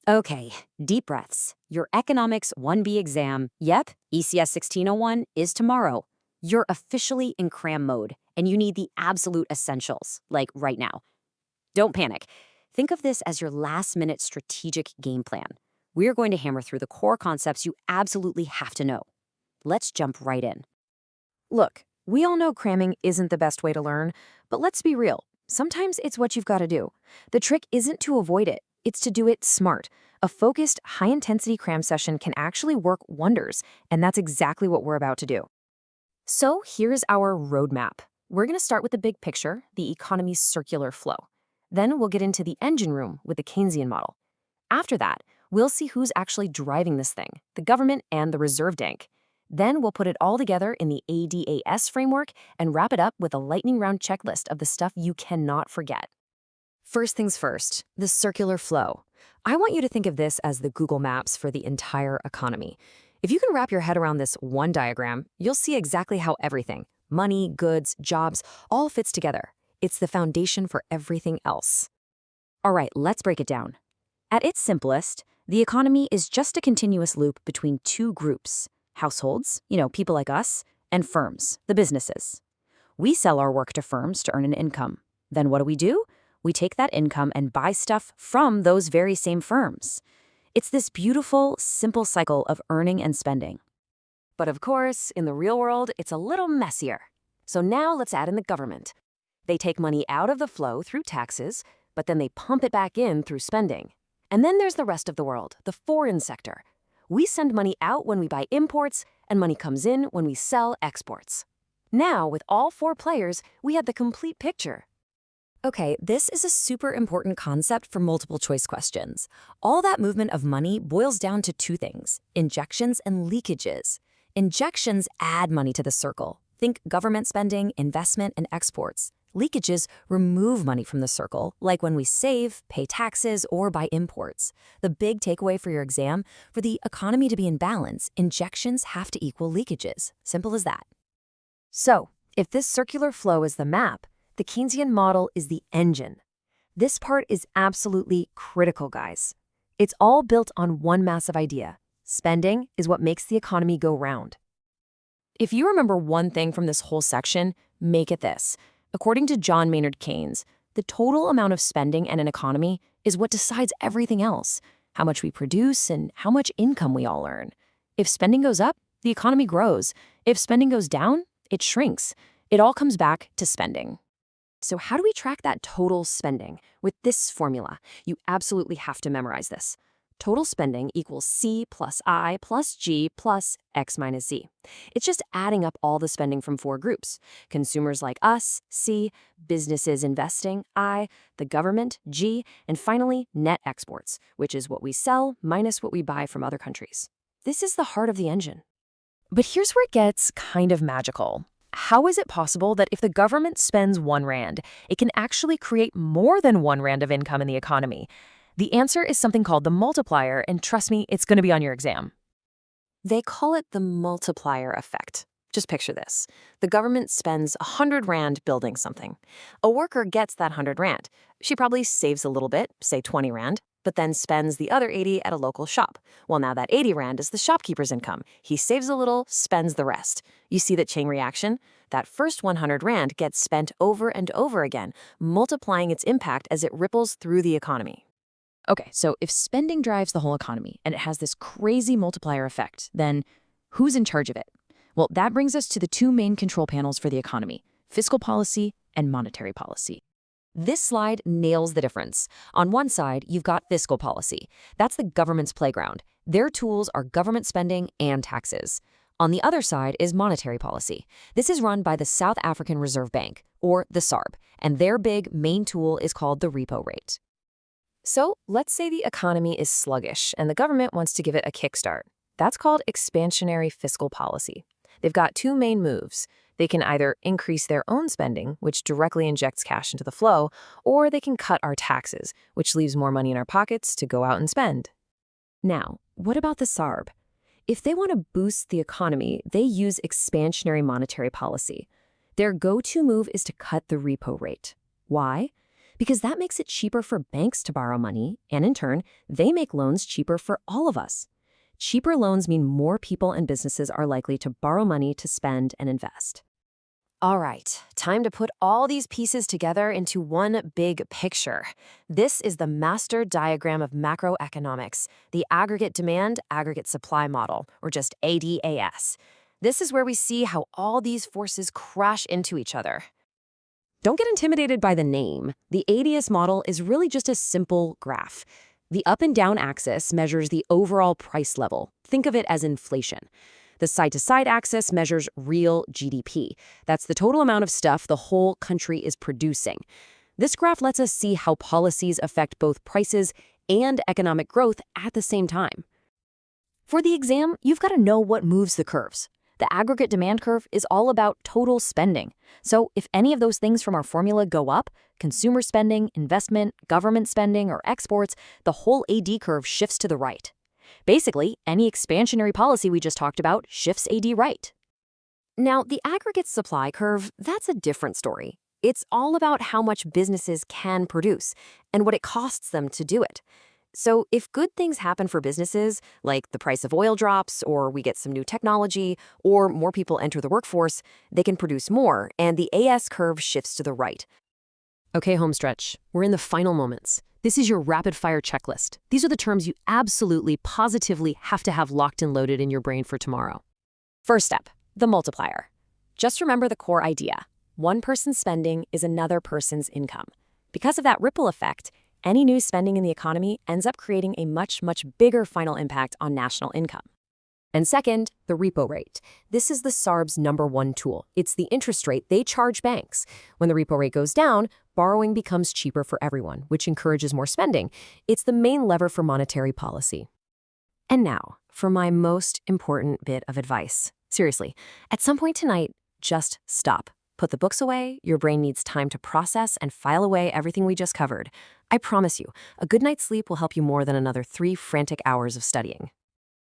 Okay, deep breaths. Your Economics 1B exam, yep, ECS1601, is tomorrow. You're officially in cram mode, and you need the absolute essentials, like right now. Don't panic. Think of this as your last-minute strategic game plan. We're going to hammer through the core concepts you absolutely have to know. Let's jump right in. Look, we all know cramming isn't the best way to learn, but let's be real. Sometimes it's what you've got to do. The trick isn't to avoid it, it's to do it smart. A focused, high-intensity cram session can actually work wonders, and that's exactly what we're about to do. So here's our roadmap. We're going to start with the big picture, the economy's circular flow. Then we'll get into the engine room with the Keynesian model. After that, we'll see who's actually driving this thing, the government and the Reserve Bank. Then we'll put it all together in the ADAS framework and wrap it up with a lightning round checklist of the stuff you cannot forget. First things first, the circular flow. I want you to think of this as the Google Maps for the entire economy. If you can wrap your head around this one diagram, you'll see exactly how everything, money, goods, jobs, all fits together. It's the foundation for everything else. All right, let's break it down. At its simplest, the economy is just a continuous loop between two groups: households, people like us, and firms, the businesses. We sell our work to firms to earn an income. Then what do? We take that income and buy stuff from those very same firms. It's this beautiful, simple cycle of earning and spending. But of course, in the real world, it's a little messier. So now let's add in the government. They take money out of the flow through taxes, but then they pump it back in through spending. And then there's the rest of the world, the foreign sector. We send money out when we buy imports, and money comes in when we sell exports. Now, with all four players, we have the complete picture. Okay, this is a super important concept for multiple choice questions. All that movement of money boils down to two things: injections and leakages. Injections add money to the circle. Think government spending, investment, and exports. Leakages remove money from the circle, like when we save, pay taxes, or buy imports. The big takeaway for your exam: for the economy to be in balance, injections have to equal leakages. Simple as that. So, if this circular flow is the map, the Keynesian model is the engine. This part is absolutely critical, guys. It's all built on one massive idea. Spending is what makes the economy go round. If you remember one thing from this whole section, make it this. According to John Maynard Keynes, the total amount of spending in an economy is what decides everything else: how much we produce and how much income we all earn. If spending goes up, the economy grows. If spending goes down, it shrinks. It all comes back to spending. So how do we track that total spending? With this formula, you absolutely have to memorize this. Total spending equals C plus I plus G plus X minus Z. It's just adding up all the spending from four groups: consumers like us, C; businesses investing, I; the government, G; and finally, net exports, which is what we sell minus what we buy from other countries. This is the heart of the engine. But here's where it gets kind of magical. How is it possible that if the government spends 1 rand, it can actually create more than 1 rand of income in the economy? The answer is something called the multiplier, and trust me, it's going to be on your exam. They call it the multiplier effect. Just picture this. The government spends 100 rand building something. A worker gets that 100 rand. She probably saves a little bit, say 20 rand, but then spends the other 80 at a local shop. Well, now that 80 rand is the shopkeeper's income. He saves a little, spends the rest. You see the chain reaction? That first 100 rand gets spent over and over again, multiplying its impact as it ripples through the economy. Okay, so if spending drives the whole economy and it has this crazy multiplier effect, then who's in charge of it? Well, that brings us to the two main control panels for the economy: fiscal policy and monetary policy. This slide nails the difference. On one side, you've got fiscal policy. That's the government's playground. Their tools are government spending and taxes. On the other side is monetary policy. This is run by the South African Reserve Bank, or the SARB, and their big main tool is called the repo rate. So let's say the economy is sluggish and the government wants to give it a kickstart. That's called expansionary fiscal policy. They've got two main moves. They can either increase their own spending, which directly injects cash into the flow, or they can cut our taxes, which leaves more money in our pockets to go out and spend. Now, what about the SARB? If they want to boost the economy, they use expansionary monetary policy. Their go-to move is to cut the repo rate. Why? because that makes it cheaper for banks to borrow money, and in turn, they make loans cheaper for all of us. Cheaper loans mean more people and businesses are likely to borrow money to spend and invest. All right, time to put all these pieces together into one big picture. This is the master diagram of macroeconomics, the aggregate demand, aggregate supply model, or just ADAS. This is where we see how all these forces crash into each other. Don't get intimidated by the name. The ADAS model is really just a simple graph. The up and down axis measures the overall price level. Think of it as inflation. The side-to-side axis measures real GDP. That's the total amount of stuff the whole country is producing. This graph lets us see how policies affect both prices and economic growth at the same time. For the exam, you've got to know what moves the curves. The aggregate demand curve is all about total spending. So if any of those things from our formula go up, consumer spending, investment, government spending, or exports, the whole AD curve shifts to the right. Basically, any expansionary policy we just talked about shifts AD right. Now, the aggregate supply curve, that's a different story. It's all about how much businesses can produce and what it costs them to do it. So if good things happen for businesses, like the price of oil drops, or we get some new technology, or more people enter the workforce, they can produce more, and the AS curve shifts to the right. Okay, homestretch, we're in the final moments. This is your rapid-fire checklist. These are the terms you absolutely, positively have to have locked and loaded in your brain for tomorrow. First step, the multiplier. Just remember the core idea. One person's spending is another person's income. Because of that ripple effect, any new spending in the economy ends up creating a much, much bigger final impact on national income. And second, the repo rate. This is the SARB's #1 tool. It's the interest rate they charge banks. When the repo rate goes down, borrowing becomes cheaper for everyone, which encourages more spending. It's the main lever for monetary policy. And now, for my most important bit of advice. Seriously, at some point tonight, just stop. Put the books away. Your brain needs time to process and file away everything we just covered. I promise you, a good night's sleep will help you more than another 3 frantic hours of studying.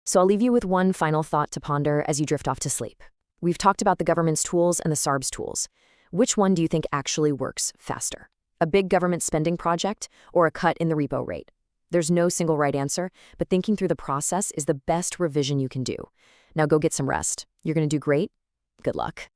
So I'll leave you with one final thought to ponder as you drift off to sleep. We've talked about the government's tools and the SARB's tools. Which one do you think actually works faster? A big government spending project or a cut in the repo rate? There's no single right answer, but thinking through the process is the best revision you can do. Now go get some rest. You're going to do great. Good luck.